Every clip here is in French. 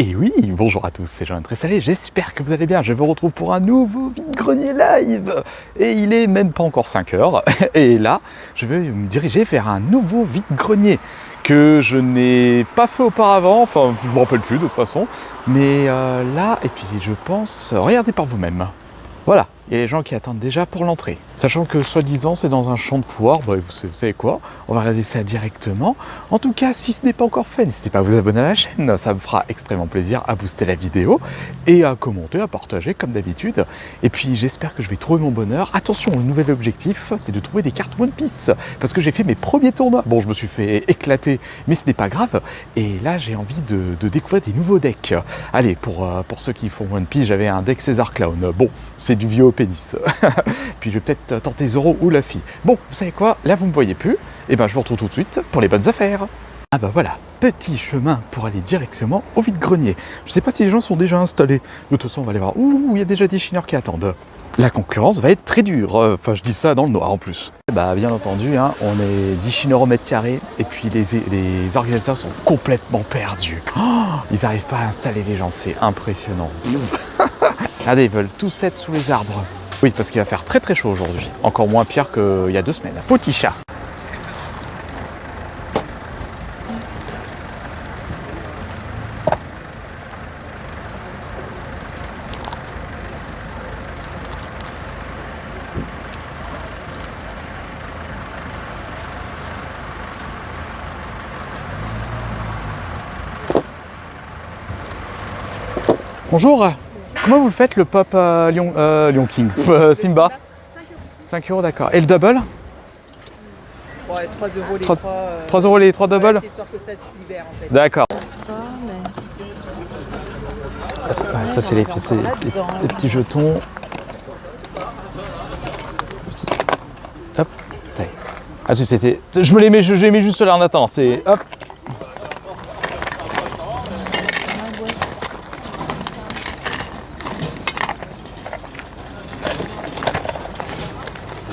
Et oui, bonjour à tous, c'est Jean Tressalé, j'espère que vous allez bien. Je vous retrouve pour un nouveau vide-grenier live. Et il est même pas encore 5 heures. Et là, je vais me diriger vers un nouveau vide-grenier que je n'ai pas fait auparavant. Enfin, je ne me rappelle plus de toute façon. Mais là, et puis je pense, regardez par vous-même. Voilà, il y a les gens qui attendent déjà pour l'entrée. Sachant que soi-disant c'est dans un champ de foire, bref, vous savez quoi, on va regarder ça directement. En tout cas, si ce n'est pas encore fait, n'hésitez pas à vous abonner à la chaîne, ça me fera extrêmement plaisir à booster la vidéo et à commenter, à partager comme d'habitude. Et puis j'espère que je vais trouver mon bonheur. Attention, le nouvel objectif, c'est de trouver des cartes One Piece, parce que j'ai fait mes premiers tournois. Bon, je me suis fait éclater, mais ce n'est pas grave. Et là, j'ai envie de découvrir des nouveaux decks. Allez, pour ceux qui font One Piece, j'avais un deck César Clown. Bon, c'est du vieux au pénis. Puis je vais peut-être tenter Zoro ou Luffy. Bon, vous savez quoi, là vous me voyez plus, et ben je vous retrouve tout de suite pour les bonnes affaires. Ah bah voilà, petit chemin pour aller directement au vide-grenier. Je sais pas si les gens sont déjà installés. De toute façon, on va aller voir. Ouh, il y a déjà des chineurs qui attendent. La concurrence va être très dure. Enfin, je dis ça dans le noir en plus. Bah bien entendu, hein, on est 10 chineurs au mètre carré, et puis les organisateurs sont complètement perdus. Oh, ils n'arrivent pas à installer les gens, c'est impressionnant. Regardez, ils veulent tous être sous les arbres. Oui, parce qu'il va faire très très chaud aujourd'hui. Encore moins pire qu'il y a 2 semaines. Petit chat. Bonjour. Comment vous le faites le pop Lion King Simba 5 €, d'accord. Et le double? Ouais, 3 € les 3 € les 3 doubles? C'est sûr que ça se libère en fait. D'accord. Ça c'est les petits jetons. Hop. Ah si c'était. Je les mets juste là en attendant. C'est hop.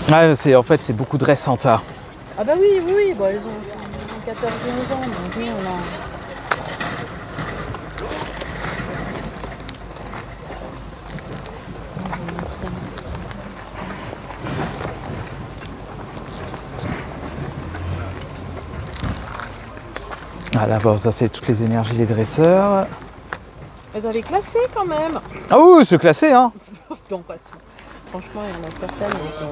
Ah, en fait c'est beaucoup de récentes. Ah bah oui, bah, ils ont 14 et 11 ans, donc oui, on a... Ah là, bon, ça c'est toutes les énergies, les dresseurs. Elles avaient classé quand même. Ah oui, c'est classé, hein. Non, pas tout. Franchement, il y en a certaines, elles sont...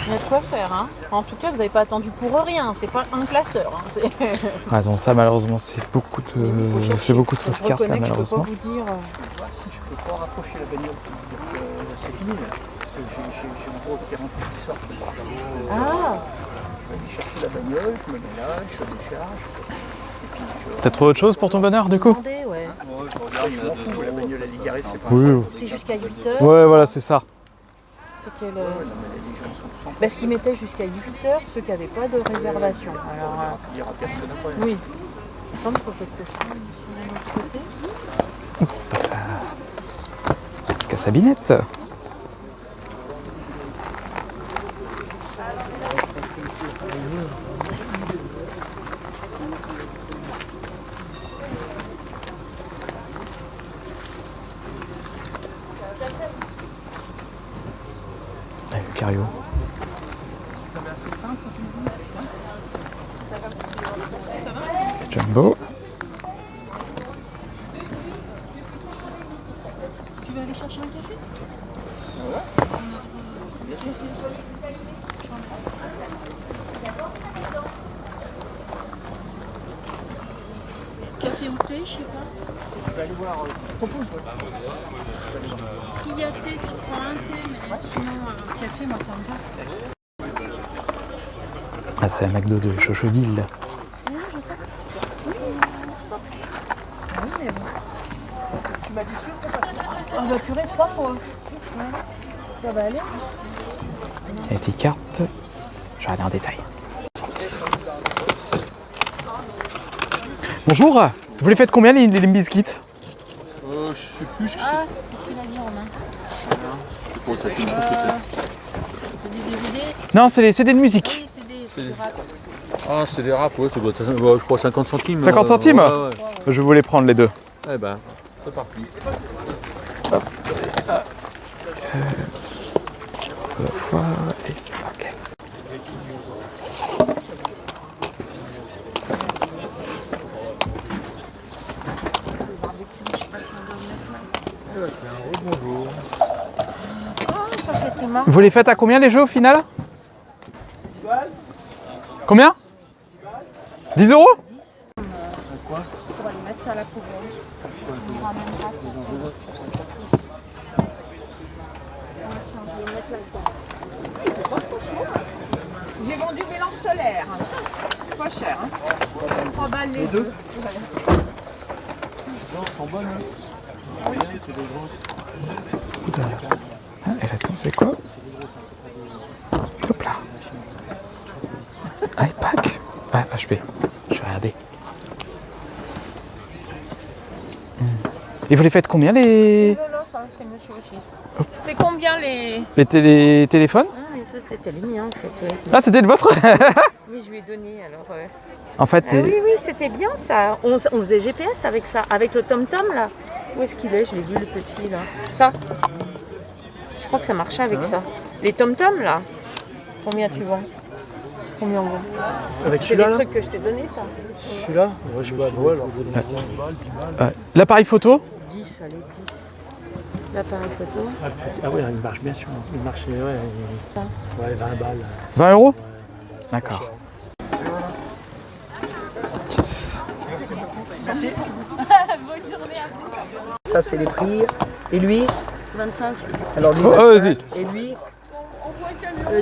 Il y a de quoi faire, hein. En tout cas, vous n'avez pas attendu pour rien. C'est pas un classeur. Hein. Raison, ça malheureusement c'est beaucoup de fausses cartes là, malheureusement. Je peux pas vous dire. Je peux pas rapprocher la bagnole parce que c'est fini là. Parce que j'ai un gros qui rentre et qui sort. Ah. Je vais aller chercher la bagnole, je me mets là, je décharge. T'as trouvé autre chose pour ton bonheur du coup? Demandez, ouais. Moi je regarde, je m'en fous, la bagnole elle est garée, c'est pas Oui. C'était jusqu'à 8h. Ouais, voilà, c'est ça. C'est que parce qu'ils mettaient jusqu'à 8h ceux qui n'avaient pas de réservation. Alors, il n'y aura personne après. oui. Attends, il faut peut-être que je fasse de l'autre côté. Parce qu'à Sabinette. Allez, le Cario. Jumbo. Tu veux aller chercher un café? Café ou thé, je sais pas. Je vais aller voir. S'il y a thé, tu prends un thé, mais sinon un café, moi ça me va. Ah, c'est un McDo de Chochodil. Oui, je sais. Oui, mais bon. Tu m'as dit sûr qu'on passe. Ah bah purée, 3 fois. Ouais. Ça va aller. Et tes cartes, je vais regarder en détail. Bonjour, vous les faites combien les biscuits? Je sais plus. Ah, qu'est-ce qu'il a dit Romain? C'est pour ça qu'il faut que c'est. C'est du CD. Non, c'est les CD de musique. Oui, CD, c'est rap. Ah, c'est des rap, ouais, ça doit être, je crois 50 centimes. 50 centimes ouais, ouais. Je voulais prendre les deux. Eh ben, c'est parti. Ok. Ça, c'était marrant. Vous les faites à combien les jeux au final? Combien? 10 euros? Pour aller mettre ça à la poubelle. On ramènera ça. J'ai vendu mes lampes solaires. Pas cher, hein. 3 balles les deux. Ah, et attends, c'est quoi? Hop là. iPad. Ah, HP. Je vais regarder. Et vous les faites combien les Non, ça, c'est monsieur aussi. C'est combien les... téléphones? Ah, mais ça, c'était les miens, en fait. Ouais. Ah, c'était le vôtre? Oui, je lui ai donné, alors... En fait, Ah, oui, oui, c'était bien, ça. On faisait GPS avec ça, avec le tom-tom, là. Où est-ce qu'il est? Je l'ai vu, le petit, là. Ça. Je crois que ça marchait avec ça. Les tom-tom, là. Combien tu vends? Combien on vend? Avec C'est celui-là les là trucs que je t'ai donné, ça. Celui-là ouais, je vois, alors. l'appareil photo? 10, allez, 10. L'appareil photo. Ah ouais, il marche bien sûr. Il marche, ouais, 20 balles. 20 euros? D'accord. Yes. Ça, c'est les prix. Et lui 25. Alors lui, Oh, vas-y. et lui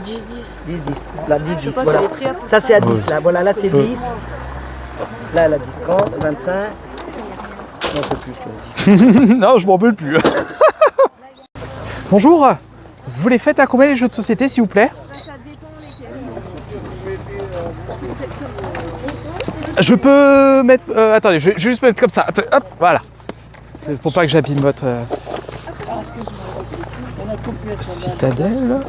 10, 10. 10, 10. Là, 10, 10. sais pas, Voilà. c'est les prix à peu Ça, c'est à 10. Ouais. Là, voilà, là, c'est 10. Là, elle a 10, 30, 25. Non, c'est plus que 10. Non, je m'en peux plus. Bonjour. Vous les faites à combien les jeux de société, s'il vous plaît? Je peux mettre... attendez, je vais juste mettre comme ça. Hop, voilà. C'est pour pas que j'abîme votre... Citadelle.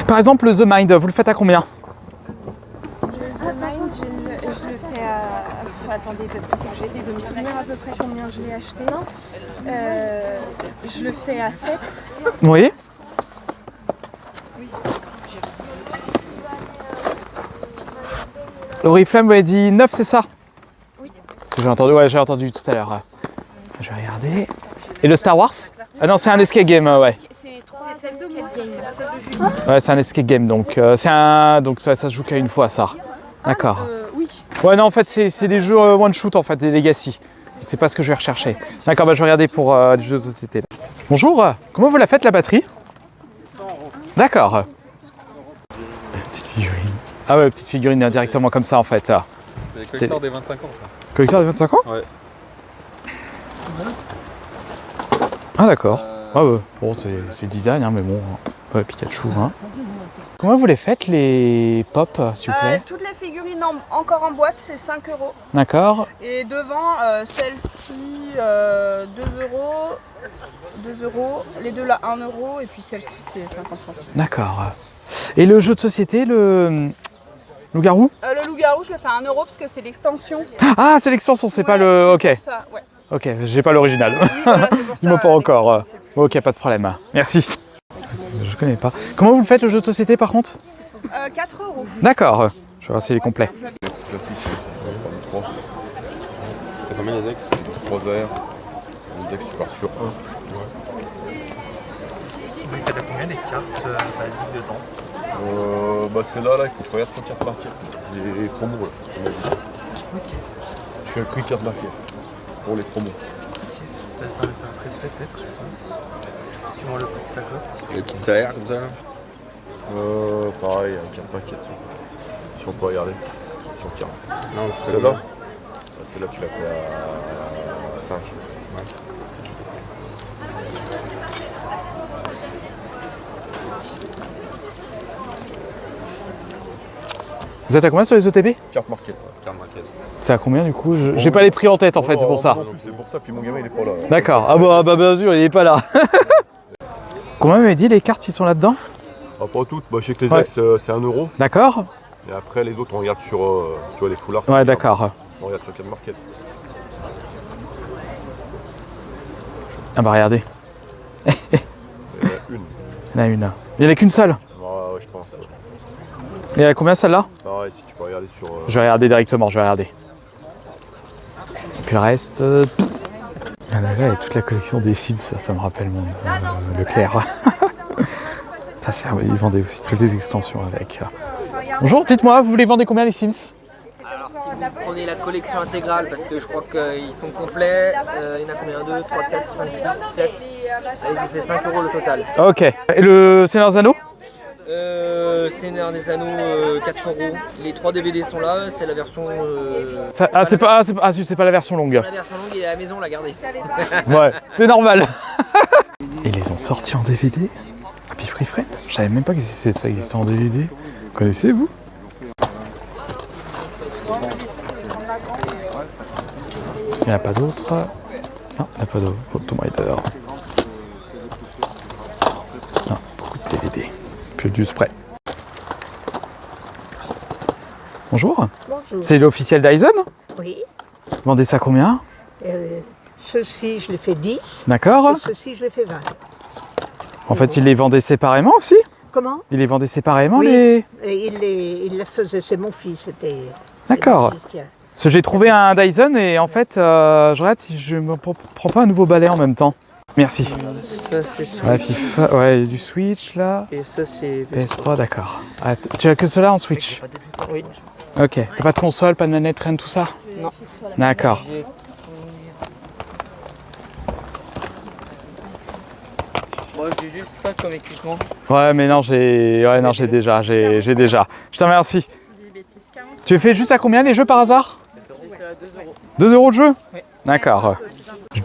Par exemple, le The Mind, vous le faites à combien? The Mind, je le fais à... Attendez, parce qu'il faut que j'essaie de me souvenir à peu près combien je l'ai acheté. Je le fais à 7. Oui. Oriflamme m'avait dit 9, c'est ça? Oui. Parce que j'ai entendu, ouais, j'ai entendu tout à l'heure. Je vais regarder. Et le Star Wars? Ah non, c'est un escape game, ouais. C'est 3 celle de moi, c'est pas celle de Julie. Ouais, c'est un escape game, donc donc ça se joue qu'à une fois, ça. D'accord. Oui. Ouais, non, en fait, c'est des jeux one shoot, en fait, des Legacy. C'est pas ce que je vais rechercher. D'accord, bah, je vais regarder pour des jeux de société. Là. Bonjour, comment vous la faites, la batterie? D'accord. Petite figurine. Ah ouais, petite figurine directement comme ça, en fait. C'est le collecteur des 25 ans, ça. Collecteur de 25 ans? Ouais. Ah d'accord. Ah ouais. Bon, c'est design, hein, mais bon, pas Pikachu. Hein. Comment vous les faites, les pop, s'il vous plaît? Toutes les figurines encore en boîte, c'est 5 €. D'accord. Et devant, celle-ci, 2 €. 2 €. Les deux là, 1 €. Et puis celle-ci, c'est 50 centimes. D'accord. Et le jeu de société, le loup-garou? Le loup-garou, je le fais à 1 € parce que c'est l'extension. Ah, c'est l'extension, c'est pas Ouais, le... Ok, c'est pour ça, ouais. ok, j'ai pas l'original. Oui, voilà, c'est pour Il m'a ça, pas encore. l'extension, c'est Ok, pas de problème. Merci. Je connais pas. Comment vous le faites, le jeu de société, par contre? 4 €. D'accord. Je vais voir s'il est complet. Ex classique, parmi 3. T'as combien les ex? 3 airs. Les ex, tu pars sur 1. Vous faites à combien des cartes basiques dedans? Bah c'est là, il faut que je regarde sur carte par carte. Les promos là. Ok. Je fais un prix carte marquée pour les promos. Ça m'intéresserait peut-être, je pense. Suivant le prix que ça cote. Les petites aires comme ça, là. Pareil, un carte paquette. Si on peut regarder. Sur carte. Non, Celle-là Celle-là, tu l'as fait à 5. Vous êtes à combien sur les OTB? Carte marquée. Carte marquée. C'est à combien du coup? J'ai pas les prix en tête en fait, c'est pour ça. C'est pour ça, puis mon gamin il est pas là. D'accord, ah bah bien sûr, il est pas là. Combien m'avez dit les cartes qui sont là-dedans? Ah, pas toutes, bah, je sais que les Ouais. ex c'est 1 euro. D'accord. Et après les autres on regarde sur tu vois, les foulards. Ouais, d'accord. On regarde sur Carte marquée. Ah bah regardez, Il y en a une. il y en a une. Il y en a qu'une seule. Ah, ouais, je pense. Ouais. Et elle a combien celle-là? Pareil, si tu peux regarder sur. Je vais regarder directement, je vais regarder. Et puis le reste... Ah, là, il y a toute la collection des Sims, ça me rappelle mon Leclerc. Ça, ils vendaient aussi toutes les extensions avec. Bonjour, dites-moi, vous voulez vendre combien les Sims? Alors si vous prenez la collection intégrale, parce que je crois qu'ils sont complets, il y en a combien? 2, 3, 4, 5, 6, 7. Allez, je vous fais 5 euros le total. Ok. Et le Seigneur des Anneaux? Seigneur des Anneaux, 4 euros. Les 3 DVD sont là, c'est la version... C'est pas la version longue. La version longue, il est à la maison, la gardez. Ouais, c'est normal. Ils les ont sortis en DVD. Happy Free Friend. Je savais même pas que ça existait en DVD. Connaissez-vous? Il n'y en a pas d'autres. Non, il n'y en a pas d'autres. Tomb Raider. Non, beaucoup de DVD. Puis du spray. Bonjour. Bonjour. C'est l'officiel Dyson? Oui. Vous vendez ça combien? Ceci, je les fais 10. D'accord. Et ceci, je les fais 20. En fait, ils les vendaient séparément aussi? Comment? Ils les vendaient séparément Oui. les... Et il les faisait, c'est mon fils. C'était. D'accord. Parce que j'ai trouvé un Dyson et en fait, je regarde si je me prends pas un nouveau balai en même temps. Merci. Ça, c'est Switch. Ouais, FIFA, ouais, du Switch là. Et ça, c'est... PS3, d'accord. Ah, tu as que cela en Switch? Oui. Ok. T'as pas de console, pas de manette, rien de tout ça? Non. D'accord. Moi, j'ai juste ça comme équipement. Ouais, mais non, j'ai déjà. J'ai déjà. Je te remercie. Tu fais juste à combien les jeux par hasard? 2 euros de jeu? Oui. D'accord.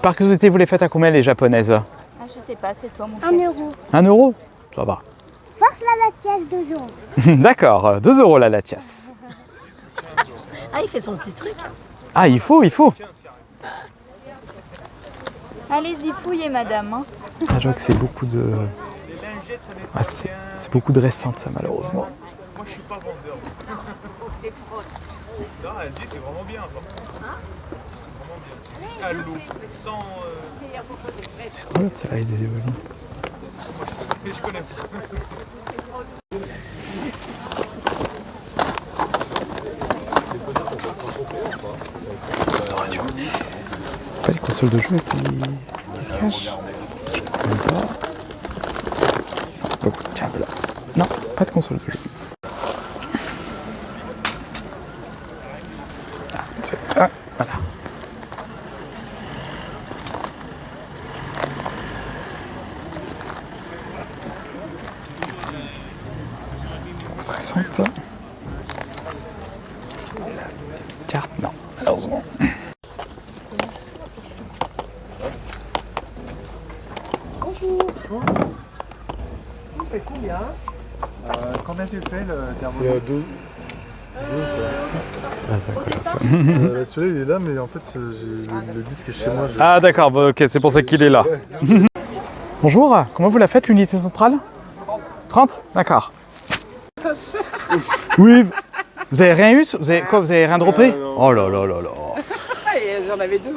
Par curiosité, vous les faites à combien les japonaises? Ah, je sais pas, c'est toi mon 1 euro. 1 euro? Ça va. Force la latias, 2 euros. D'accord, 2 euros la latias. Ah, il fait son petit truc. Ah, il faut. Allez-y, fouillez madame. Hein. Ah, je vois que c'est beaucoup de... Ah, c'est beaucoup de récentes, ça, malheureusement. Moi, je suis pas vendeur. Non, elle dit c'est vraiment bien. C'est vraiment bien. C'est juste à l'eau, sans... Oh, l'autre, celle-là, il est évolue. Je connais. Pas des consoles de jeu qui se cachent. Même pas. Oh, tiens, voilà. Non, pas de console de jeu. Ah, voilà. Très récente. Carte, non, malheureusement. Tu fais combien? Combien tu fais le thermomètre? C'est à 2. Celui-là il est là, mais en fait le disque est chez moi. Ah d'accord, bon, ok, c'est pour ça qu'il est là. Bonjour, comment vous la faites l'unité centrale? 30. D'accord. Oui, vous avez rien eu? Vous avez quoi? Vous avez rien droppé? Oh là là là là. J'en avais 2.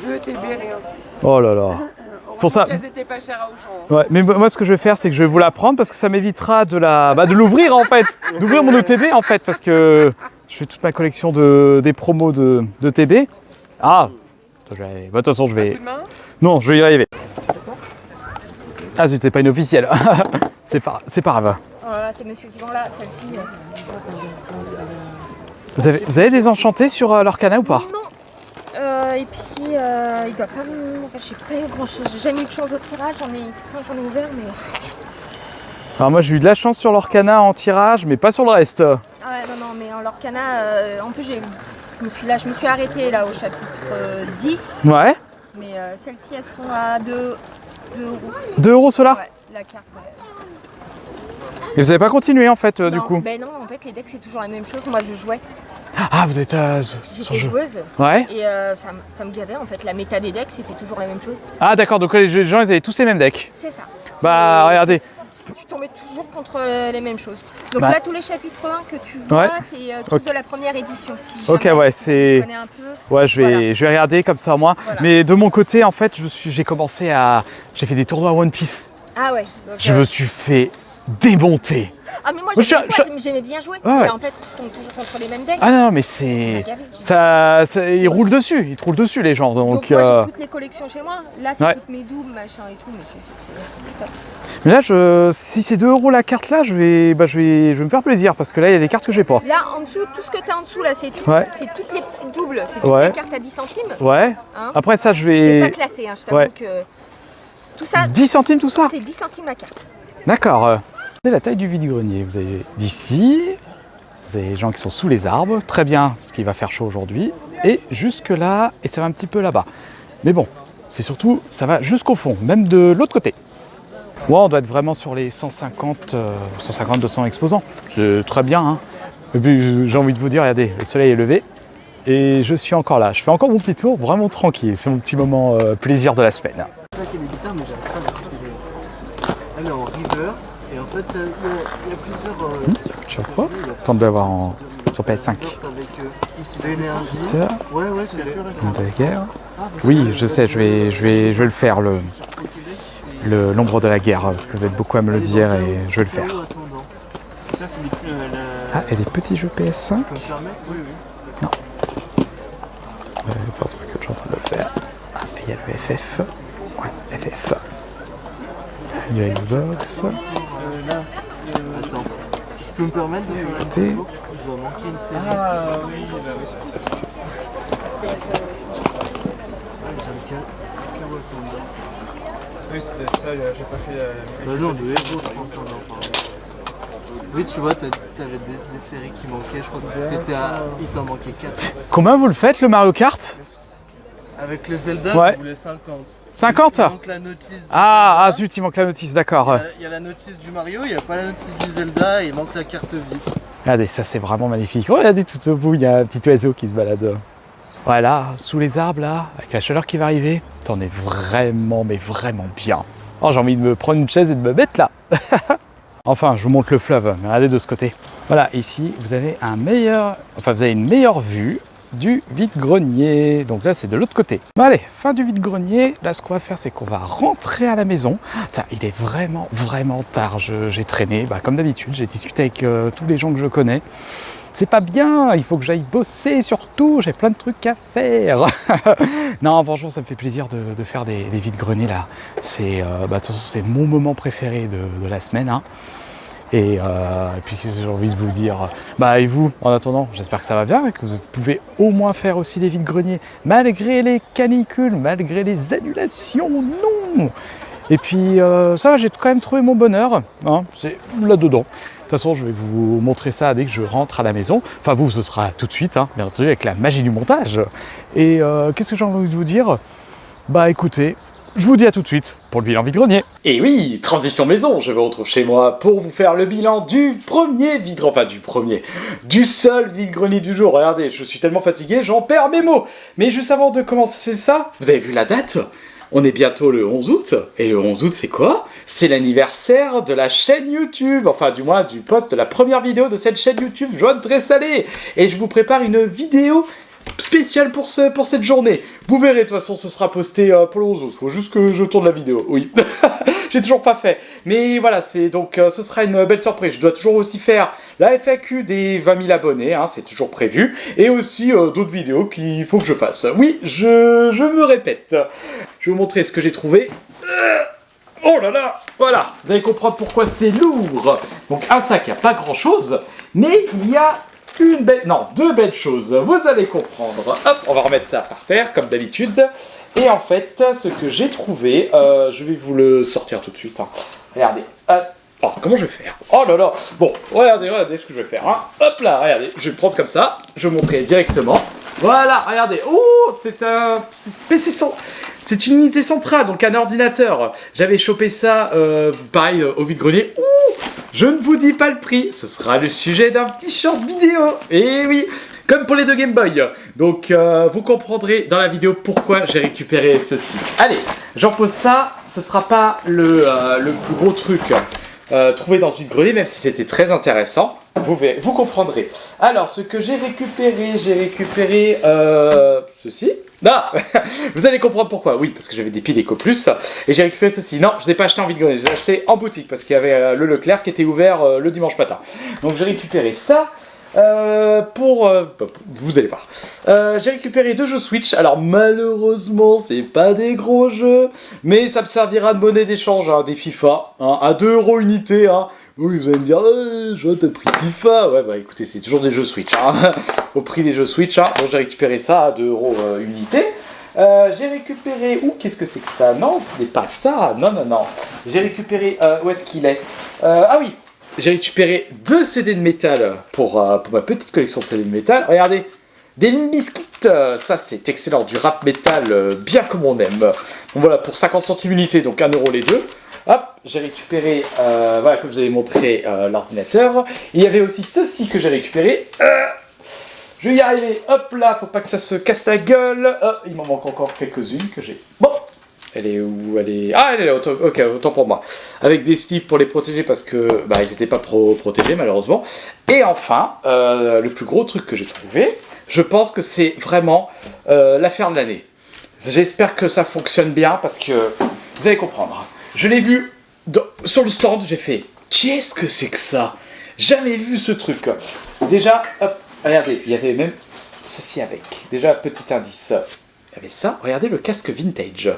2 TB, rien. Oh là là. Pour ça. Elles étaient pas chères à Auchan. Ouais, mais moi ce que je vais faire c'est que je vais vous la prendre parce que ça m'évitera de l'ouvrir en fait, d'ouvrir mon ETB en fait parce que je fais toute ma collection des promos de TB. Ah, de toute façon je vais. Non, je vais y arriver. Ah zut, c'est pas une officielle. C'est pas grave. C'est monsieur qui vend là, celle-ci. Vous avez des enchantés sur l'Orcana ou pas? Non. Et puis, il doit pas me... J'ai pas eu grand-chose. J'ai jamais eu de chance au tirage. J'en ai ouvert, mais... Alors moi j'ai eu de la chance sur l'Orcana en tirage, mais pas sur le reste. Ah ouais, non, mais en l'Orcana, en plus, je me suis arrêtée là au chapitre 10. Ouais. Mais celles-ci, elles sont à 2 euros. 2 euros ceux-là? Ouais, la carte, ouais. Et vous n'avez pas continué en fait du coup? Ben non, en fait les decks c'est toujours la même chose. Moi je jouais. Ah, vous êtes J'étais joueuse. Ouais. Et ça me gavait en fait. La méta des decks c'était toujours la même chose. Ah d'accord, donc les gens ils avaient tous les mêmes decks. C'est ça. Bah regardez. Tu tombais toujours contre les mêmes choses. Donc Bah. là tous les chapitres 1 que tu vois, Ouais. c'est tous de la première édition. Si Ok, jamais ouais, tu c'est. connais un peu, Ouais, je vais regarder comme ça moi. Voilà. Mais de mon côté, en fait, j'ai commencé à. J'ai fait des tournois One Piece. Ah ouais. Donc, Je me suis fait démonter. Ah mais moi Je- j'aimais bien jouer. Ouais, ouais. Et en fait tu tombes toujours contre les mêmes decks. Ah non, mais Ça m'a c'est. gavé. Ils roulent dessus, ils te roulent dessus les gens. Donc Donc, moi j'ai toutes les collections chez moi. Là c'est Ouais. toutes mes doubles, machin et tout, mais c'est top. Mais là, si c'est 2 € la carte là, je vais me faire plaisir parce que là, il y a des cartes que j'ai pas. Là en dessous, tout ce que t'as en dessous là, c'est tout. Ouais. C'est toutes les petites doubles, c'est toutes Ouais. les cartes à 10 centimes. Ouais. Hein. Après ça, je C'est vais. pas classé, hein, je t'avoue Ouais. que tout ça. 10 centimes tout ça? C'est 10 centimes la carte. D'accord. C'est la taille du vide-grenier. Vous avez d'ici, vous avez les gens qui sont sous les arbres, très bien, parce qu'il va faire chaud aujourd'hui, et jusque là, et ça va un petit peu là-bas. Mais bon, c'est surtout, ça va jusqu'au fond, même de l'autre côté. Ouais, on doit être vraiment sur les 150, 200 exposants. C'est très bien. Hein. Et puis j'ai envie de vous dire, regardez, le soleil est levé, et je suis encore là. Je fais encore mon petit tour, vraiment tranquille. C'est mon petit moment plaisir de la semaine. C'est ça qui est bizarre, mais j'arrive pas à la retrouver. Elle est en reverse, et en fait, il y a plusieurs. Je suis trop. Tente de l'avoir sur PS5. Avec l'énergie. Ça. Ouais, c'est le De la guerre. Oui, je sais, je vais le faire, l'ombre de la guerre, parce que vous êtes beaucoup à me le dire et je vais le faire. Ça, c'est Ah, et des petits jeux PS5? Tu peux me permettre? Oui, oui. Non. Force pas que je suis en train de le faire. Ah, il y a le FF. Ouais, FF. Il y a Xbox. Attends. Je peux me permettre de faire une Écoutez. photo? Il doit manquer une série. Ah oui, bah oui. 24. Kawasanda. Oui, c'était ça, j'ai pas fait la. Non, de Héros, je pense, on en parlait. Oui, tu vois, t'avais des séries qui manquaient. Je crois que t'étais à. Il t'en manquait 4. Combien vous le faites, le Mario Kart? Avec les Zelda, Ouais. je voulais 50. 50? Il manque la notice. Du Ah, Zelda. zut, il manque la notice, d'accord. Il y a la notice du Mario, il n'y a pas la notice du Zelda et il manque la carte vie. Regardez, ça c'est vraiment magnifique. Oh, regardez, tout au bout, il y a un petit oiseau qui se balade. Voilà, sous les arbres là, avec la chaleur qui va arriver, t'en es vraiment, mais vraiment bien. Oh, j'ai envie de me prendre une chaise et de me mettre là. Enfin, je vous montre le fleuve, mais regardez de ce côté. Voilà, ici, vous avez vous avez une meilleure vue du vide-grenier. Donc là, c'est de l'autre côté. Bon, allez, fin du vide-grenier. Là, ce qu'on va faire, c'est qu'on va rentrer à la maison. Putain, il est vraiment, vraiment tard. J'ai traîné, comme d'habitude. J'ai discuté avec tous les gens que je connais. C'est pas bien, il faut que j'aille bosser surtout, j'ai plein de trucs à faire. Non, franchement, ça me fait plaisir de faire des vide-greniers là. C'est de toute façon, c'est mon moment préféré de la semaine. Hein. Et puis j'ai envie de vous dire, et vous, en attendant, j'espère que ça va bien et que vous pouvez au moins faire aussi des vide-greniers malgré les canicules, malgré les annulations, non. Et puis ça va, j'ai quand même trouvé mon bonheur, hein, c'est là-dedans. De toute façon, je vais vous montrer ça dès que je rentre à la maison. Enfin, vous, ce sera tout de suite, hein, bien entendu, avec la magie du montage. Et qu'est-ce que j'ai envie de vous dire? Écoutez, je vous dis à tout de suite pour le bilan vide-grenier. Et oui, transition maison, je me retrouve chez moi pour vous faire le bilan du du seul vide-grenier du jour. Regardez, je suis tellement fatigué, j'en perds mes mots. Mais juste avant de commencer ça, vous avez vu la date? On est bientôt le 11 août, et le 11 août c'est quoi? C'est l'anniversaire de la chaîne YouTube, enfin du moins du post de la première vidéo de cette chaîne YouTube, Joanne Très Salée. Et je vous prépare une vidéo spéciale pour cette journée. Vous verrez, de toute façon ce sera posté pour le 11 août, faut juste que je tourne la vidéo, oui. J'ai toujours pas fait. Mais voilà, ce sera une belle surprise. Je dois toujours aussi faire la FAQ des 20 000 abonnés, hein, c'est toujours prévu. Et aussi d'autres vidéos qu'il faut que je fasse. Oui, je me répète. Je vais vous montrer ce que j'ai trouvé. Oh là là, voilà, vous allez comprendre pourquoi c'est lourd. Donc un sac, il n'y a pas grand chose, mais il y a deux belles choses. Vous allez comprendre. Hop, on va remettre ça par terre, comme d'habitude. Et en fait, ce que j'ai trouvé, je vais vous le sortir tout de suite. Hein. Regardez. Oh, comment je vais faire? Oh là là. Bon, regardez ce que je vais faire. Hein. Hop là, regardez. Je vais le prendre comme ça. Je vais montrer directement. Voilà, regardez. Oh, c'est un PC sans... C'est une unité centrale, donc un ordinateur. J'avais chopé ça, pareil, au vide-grenier. Ouh, je ne vous dis pas le prix, ce sera le sujet d'un petit short vidéo. Et oui, comme pour les deux Game Boy. Donc vous comprendrez dans la vidéo pourquoi j'ai récupéré ceci. Allez, j'en pose ça, ce sera pas le plus gros truc trouvé dans une grenier, même si c'était très intéressant. Vous comprendrez. Alors, ce que j'ai récupéré ceci. Non, vous allez comprendre pourquoi. Oui, parce que j'avais des piles Eco Plus et j'ai récupéré ceci. Non, je ne l'ai pas acheté en vide-grenier, je l'ai acheté en boutique parce qu'il y avait le Leclerc qui était ouvert le dimanche matin. Donc j'ai récupéré ça. Vous allez voir. J'ai récupéré 2 jeux Switch. Alors malheureusement, c'est pas des gros jeux, mais ça me servira de monnaie d'échange, hein, des FIFA, hein, à 2 € unité. Hein. Oui, vous allez me dire, je vois, t'as pris FIFA. Ouais, bah écoutez, c'est toujours des jeux Switch, hein, au prix des jeux Switch. Hein. Donc j'ai récupéré ça à 2 € unité. J'ai récupéré... Ouh, qu'est-ce que c'est que ça? Non, ce n'est pas ça. Non. J'ai récupéré... où est-ce qu'il est, ah oui. J'ai récupéré 2 CD de métal pour ma petite collection de CD de métal. Regardez, des Limp Bizkit, ça c'est excellent, du rap métal bien comme on aime. Donc voilà, pour 50 centimes unité, donc 1 € les deux. Hop, j'ai récupéré, voilà, comme je vous avais montré, l'ordinateur. Il y avait aussi ceci que j'ai récupéré. Je vais y arriver, hop là, faut pas que ça se casse la gueule. Il m'en manque encore quelques-unes que j'ai. Bon. Elle est où? Elle est... Ah, elle est là, ok, autant pour moi. Avec des sleeves pour les protéger parce que ils n'étaient pas protégés malheureusement. Et enfin, le plus gros truc que j'ai trouvé, je pense que c'est vraiment l'affaire de l'année. J'espère que ça fonctionne bien parce que vous allez comprendre. Je l'ai vu sur le stand, j'ai fait qu'est-ce que c'est que ça? Jamais vu ce truc. Déjà, hop, regardez, il y avait même ceci avec. Déjà, petit indice. Il y avait ça, regardez le casque vintage.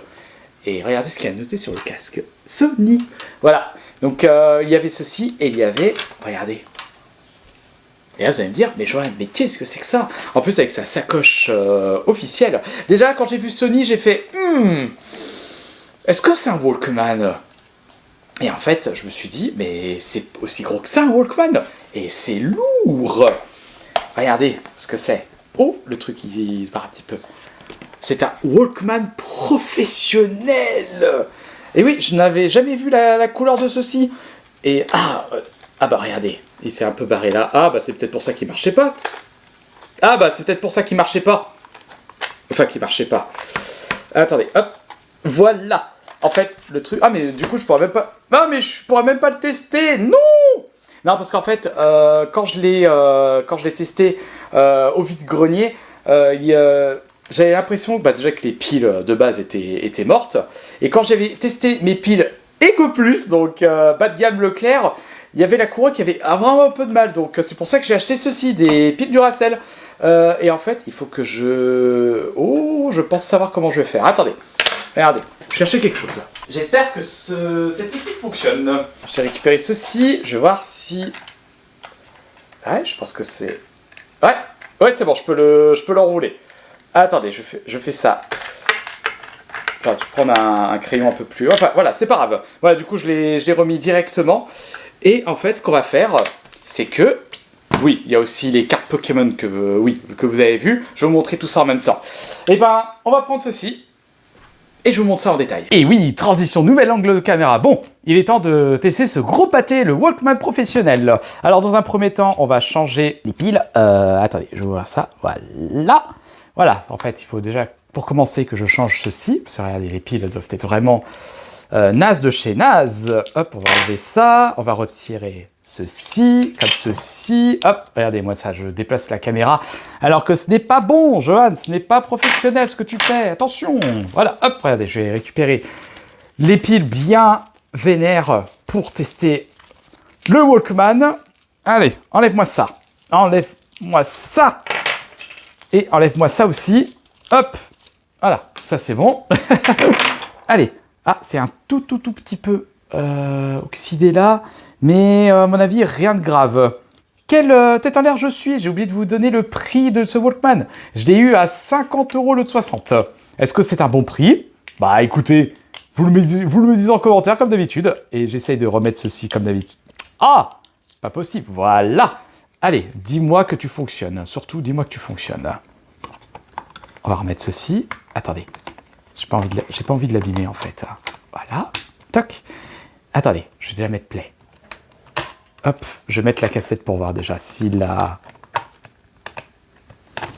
Et regardez ce qu'il y a noté sur le casque. Sony. Voilà. Donc, il y avait ceci et il y avait... Regardez. Et là, vous allez me dire, mais Johan, mais qu'est-ce que c'est que ça? En plus, avec sa sacoche officielle. Déjà, quand j'ai vu Sony, j'ai fait... est-ce que c'est un Walkman? Et en fait, je me suis dit, mais c'est aussi gros que ça, un Walkman. Et c'est lourd. Regardez ce que c'est. Oh, le truc, il se barre un petit peu. C'est un Walkman professionnel. Et oui, je n'avais jamais vu la couleur de ceci. Et bah regardez, il s'est un peu barré là. Ah bah c'est peut-être pour ça qu'il marchait pas. Ah bah c'est peut-être pour ça qu'il marchait pas. Enfin qu'il marchait pas. Attendez, hop. Voilà. En fait, le truc... Ah mais du coup je pourrais même pas... Non mais je pourrais même pas le tester. Non. Non parce qu'en fait, quand je l'ai testé au vide-grenier, j'avais l'impression déjà que les piles de base étaient mortes. Et quand j'avais testé mes piles Eco Plus, donc bas de gamme Leclerc, il y avait la courroie qui avait vraiment un peu de mal. Donc c'est pour ça que j'ai acheté ceci, des piles Duracell. Et en fait, il faut que je... Oh, je pense savoir comment je vais faire. Attendez, regardez, je cherchais quelque chose. J'espère que cette technique fonctionne. J'ai récupéré ceci, je vais voir si... Ouais, je pense que c'est... Ouais, c'est bon, je peux l'enrouler. Attendez, je fais ça. Enfin, je prends un crayon un peu plus... Enfin, voilà, c'est pas grave. Voilà, du coup, je l'ai remis directement. Et en fait, ce qu'on va faire, c'est que... Oui, il y a aussi les cartes Pokémon que vous avez vues. Je vais vous montrer tout ça en même temps. Et ben, on va prendre ceci. Et je vous montre ça en détail. Et oui, transition, nouvel angle de caméra. Bon, il est temps de tester ce gros pâté, le Walkman professionnel. Alors, dans un premier temps, on va changer les piles. Attendez, je vais voir ça. Voilà. Voilà, en fait, il faut déjà, pour commencer, que je change ceci. Parce que regardez, les piles doivent être vraiment naze de chez naze. Hop, on va enlever ça. On va retirer ceci, comme ceci. Hop, regardez-moi ça, je déplace la caméra. Alors que ce n'est pas bon, Johan, ce n'est pas professionnel ce que tu fais. Attention. Voilà, hop, regardez, je vais récupérer les piles bien vénères pour tester le Walkman. Allez, enlève-moi ça. Enlève-moi ça. Et enlève-moi ça aussi. Hop. Voilà, ça c'est bon. Allez. Ah, c'est un tout petit peu oxydé là. Mais à mon avis, rien de grave. Quelle tête en l'air je suis? J'ai oublié de vous donner le prix de ce Walkman. Je l'ai eu à 50 € au lieu de 60. Est-ce que c'est un bon prix? Bah écoutez, vous le dites en commentaire comme d'habitude. Et j'essaye de remettre ceci comme d'habitude. Ah, pas possible. Voilà. Allez, dis-moi que tu fonctionnes. Surtout, dis-moi que tu fonctionnes. On va remettre ceci. Attendez. J'ai pas envie de l'abîmer en fait. Voilà. Toc. Attendez, je vais déjà mettre play. Hop, je vais mettre la cassette pour voir déjà s'il a...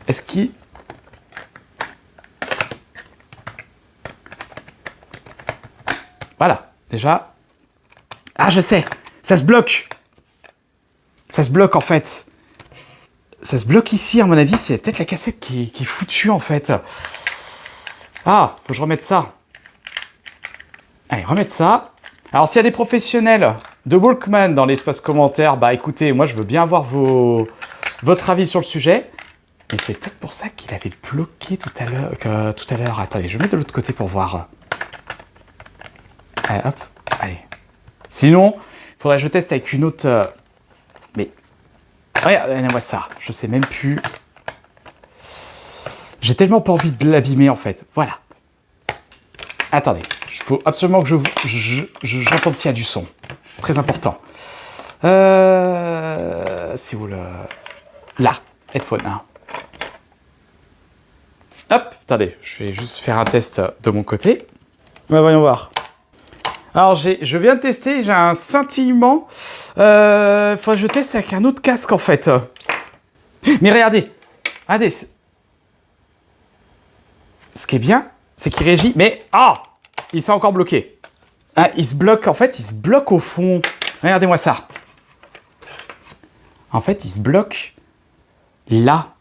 Est-ce qu'il... Voilà, déjà... Ah, je sais, ça se bloque. Ça se bloque en fait. Ça se bloque ici, à mon avis, c'est peut-être la cassette qui est foutue en fait. Ah, faut que je remette ça. Allez, remettre ça. Alors, s'il y a des professionnels de Walkman dans l'espace commentaire, bah écoutez, moi je veux bien avoir votre avis sur le sujet. Et c'est peut-être pour ça qu'il avait bloqué tout à l'heure. Attendez, je vais mettre de l'autre côté pour voir. Allez, hop, allez. Sinon, il faudrait que je teste avec une autre... Mais... Regardez-moi ça, je sais même plus... J'ai tellement pas envie de l'abîmer en fait. Voilà. Attendez, il faut absolument que j'entende s'il y a du son. Très important. C'est où le... Là, headphone 1. Hop, attendez, je vais juste faire un test de mon côté. Voyons voir. Alors, je viens de tester, j'ai un scintillement. Faudrait que je teste avec un autre casque en fait. Mais regardez, regardez. Ce qui est bien, c'est qu'il régit, mais ah, il s'est encore bloqué. Ah, il se bloque, en fait, il se bloque au fond. Regardez-moi ça. En fait, il se bloque là,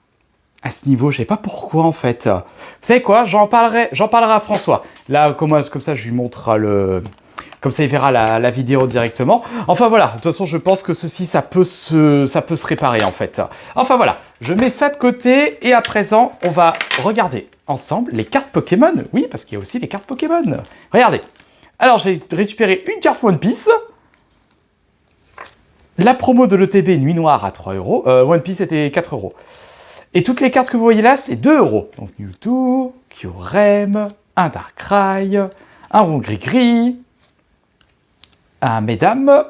à ce niveau. Je sais pas pourquoi, en fait. Vous savez quoi? J'en parlerai à François. Là, comme ça, je lui montre le... Comme ça, il verra la vidéo directement. Enfin, voilà. De toute façon, je pense que ceci, ça peut se réparer, en fait. Enfin, voilà. Je mets ça de côté. Et à présent, on va regarder ensemble les cartes Pokémon. Oui, parce qu'il y a aussi les cartes Pokémon. Regardez. Alors, j'ai récupéré une carte One Piece. La promo de l'ETB Nuit Noire à 3 €. One Piece était 4 €. Et toutes les cartes que vous voyez là, c'est 2 €. Donc, Mewtwo, Kyurem, un Darkrai, un Ronggris, un Mesdames,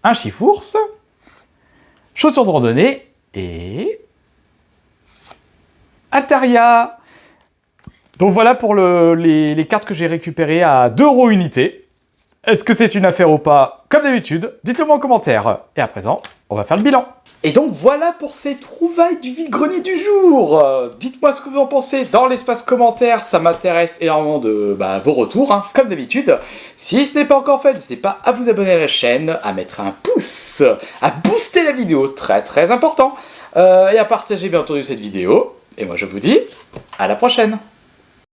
un Chifours, chaussures de randonnée et Altaria. Donc voilà pour les cartes que j'ai récupérées à 2 € unité. Est-ce que c'est une affaire ou pas? Comme d'habitude, dites-le moi en commentaire. Et à présent, on va faire le bilan. Et donc voilà pour ces trouvailles du vide-grenier du jour. Dites-moi ce que vous en pensez dans l'espace commentaire, ça m'intéresse énormément de vos retours, hein, comme d'habitude. Si ce n'est pas encore fait, n'hésitez pas à vous abonner à la chaîne, à mettre un pouce, à booster la vidéo, très très important, et à partager bien entendu cette vidéo. Et moi je vous dis à la prochaine.